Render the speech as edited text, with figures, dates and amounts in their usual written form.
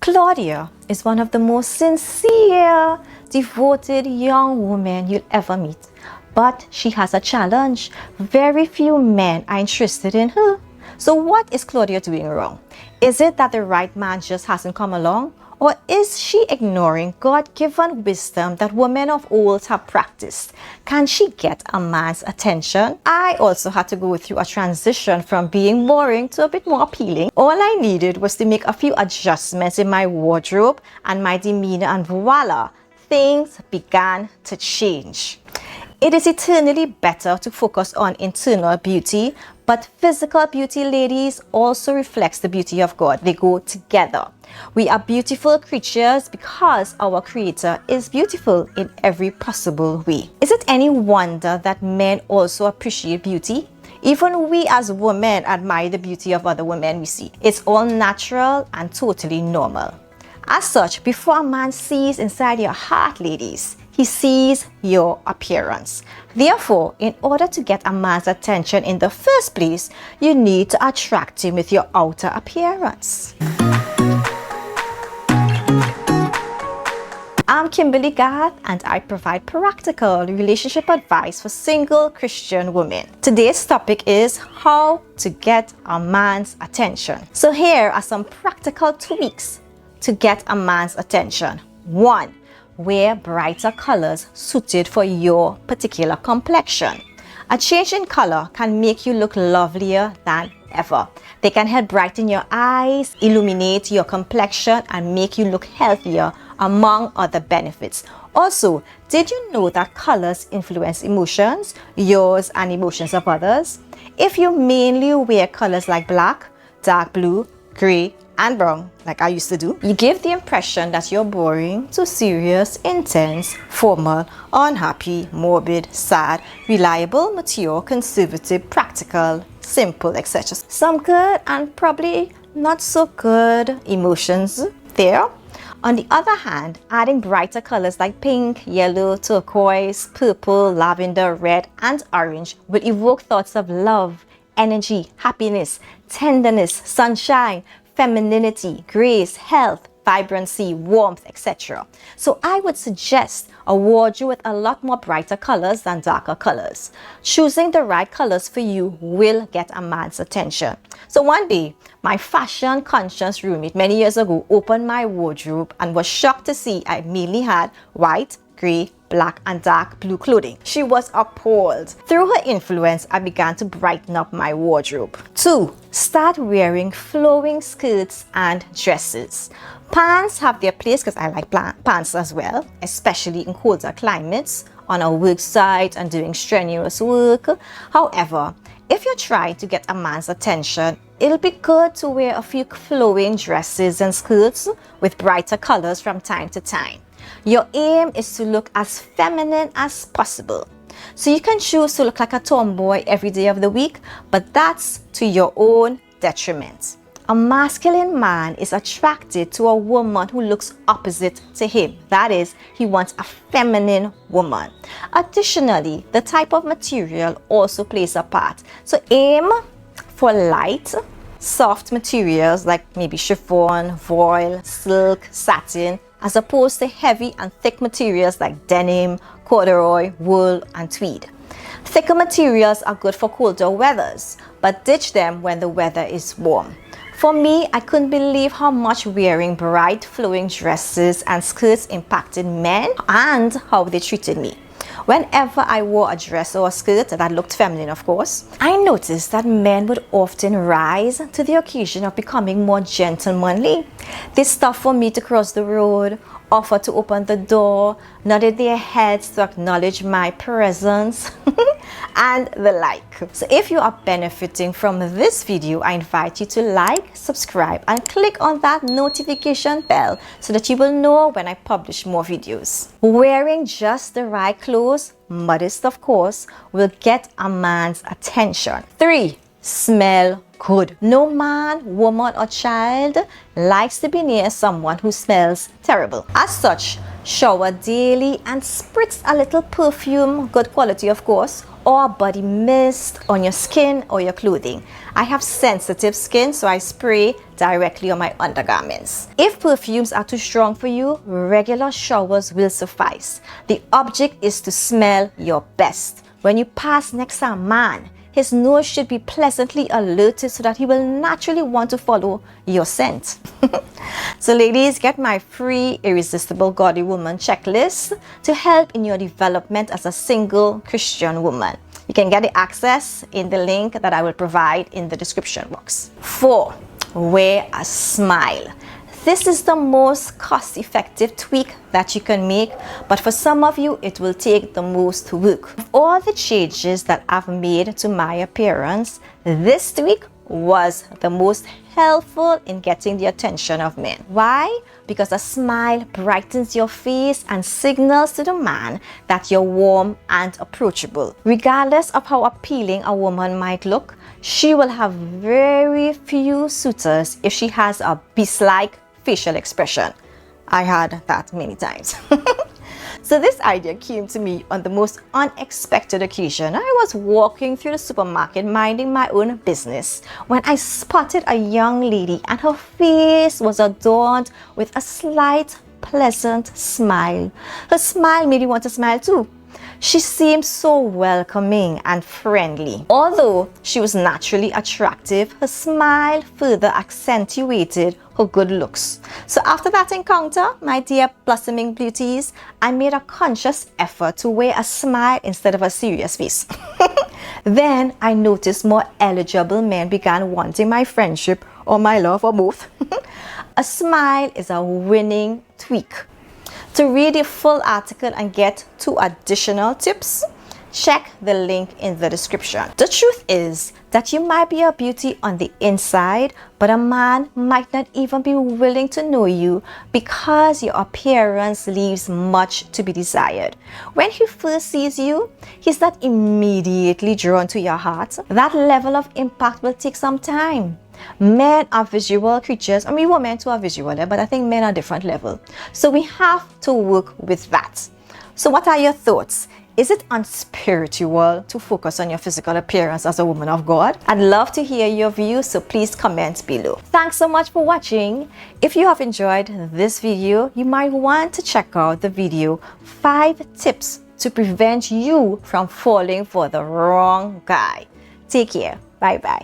Claudia is one of the most sincere, devoted young women you'll ever meet. But she has a challenge. Very few men are interested in her. So what is Claudia doing wrong? Is it that the right man just hasn't come along? Or is she ignoring God-given wisdom that women of old have practiced? Can she get a man's attention? I also had to go through a transition from being boring to a bit more appealing. All I needed was to make a few adjustments in my wardrobe and my demeanor, and voila, things began to change. It is eternally better to focus on internal beauty, but physical beauty, ladies, also reflects the beauty of God. They go together. We are beautiful creatures because our Creator is beautiful in every possible way. Is it any wonder that men also appreciate beauty? Even we as women admire the beauty of other women we see. It's all natural and totally normal. As such, before a man sees inside your heart, ladies, he sees your appearance. Therefore, in order to get a man's attention in the first place, you need to attract him with your outer appearance. I'm Kimberly Garth, and I provide practical relationship advice for single Christian women. Today's topic is how to get a man's attention. So here are some practical tweaks to get a man's attention. 1. Wear brighter colors suited for your particular complexion. A change in color can make you look lovelier than ever. They can help brighten your eyes, illuminate your complexion, and make you look healthier, among other benefits. Also, did you know that colors influence emotions, yours and emotions of others? If you mainly wear colors like black, dark blue, gray, and brown, like I used to do, you give the impression that you're boring to serious, intense, formal, unhappy, morbid, sad, reliable, mature, conservative, practical, simple, etc. Some good and probably not so good emotions there. On the other hand, adding brighter colors like pink, yellow, turquoise, purple, lavender, red, and orange will evoke thoughts of love, energy, happiness, tenderness, sunshine, femininity, grace, health, vibrancy, warmth, etc. So I would suggest a wardrobe with a lot more brighter colors than darker colors. Choosing the right colors for you will get a man's attention. So one day, my fashion conscious roommate many years ago opened my wardrobe and was shocked to see I mainly had white, gray, black, and dark blue clothing. She was appalled. Through her influence, I began to brighten up my wardrobe. 2. Start wearing flowing skirts and dresses. Pants have their place because I like pants as well, especially in colder climates, on a work site and doing strenuous work. However, if you try to get a man's attention, it'll be good to wear a few flowing dresses and skirts with brighter colors from time to time. Your aim is to look as feminine as possible. So you can choose to look like a tomboy every day of the week, but that's to your own detriment. A masculine man is attracted to a woman who looks opposite to him. That is, he wants a feminine woman. Additionally, the type of material also plays a part. So aim for light, soft materials like maybe chiffon, voile, silk, satin, as opposed to heavy and thick materials like denim, corduroy, wool, and tweed. Thicker materials are good for colder weathers, but ditch them when the weather is warm. For me, I couldn't believe how much wearing bright flowing dresses and skirts impacted men and how they treated me. Whenever I wore a dress or a skirt that looked feminine, of course, I noticed that men would often rise to the occasion of becoming more gentlemanly. They stopped for me to cross the road, offered to open the door, nodded their heads to acknowledge my presence, and the like. So if you are benefiting from this video, I invite you to like, subscribe, and click on that notification bell so that you will know when I publish more videos. Wearing just the right clothes, modest of course, will get a man's attention. 3. Smell good. No man, woman, or child likes to be near someone who smells terrible. As such, shower daily and spritz a little perfume, good quality of course, or body mist on your skin or your clothing. I have sensitive skin, so I spray directly on my undergarments. If perfumes are too strong for you, regular showers will suffice. The object is to smell your best. When you pass next to a man, his nose should be pleasantly alerted so that he will naturally want to follow your scent. So ladies, get my free Irresistible Godly Woman checklist to help in your development as a single Christian woman. You can get the access in the link that I will provide in the description box. 4. Wear a smile. This is the most cost-effective tweak that you can make, but for some of you, it will take the most work. Of all the changes that I've made to my appearance, this tweak was the most helpful in getting the attention of men. Why? Because a smile brightens your face and signals to the man that you're warm and approachable. Regardless of how appealing a woman might look, she will have very few suitors if she has a beast-like facial expression. I had that many times. So this idea came to me on the most unexpected occasion. I was walking through the supermarket minding my own business when I spotted a young lady, and her face was adorned with a slight, pleasant smile. Her smile made me want to smile too. She seemed so welcoming and friendly. Although she was naturally attractive, her smile further accentuated her good looks. So after that encounter, my dear blossoming beauties, I made a conscious effort to wear a smile instead of a serious face. Then I noticed more eligible men began wanting my friendship or my love or both. A smile is a winning tweak. To read the full article and get 2 additional tips, check the link in the description. The truth is that you might be a beauty on the inside, but a man might not even be willing to know you because your appearance leaves much to be desired. When he first sees you, he's not immediately drawn to your heart. That level of impact will take some time. Men are visual creatures. I mean, women too are visual, but I think men are different level. So we have to work with that. So what are your thoughts? Is it unspiritual to focus on your physical appearance as a woman of God? I'd love to hear your views, so please comment below. Thanks so much for watching. If you have enjoyed this video, you might want to check out the video 5 tips to prevent you from falling for the wrong guy. Take care. Bye bye.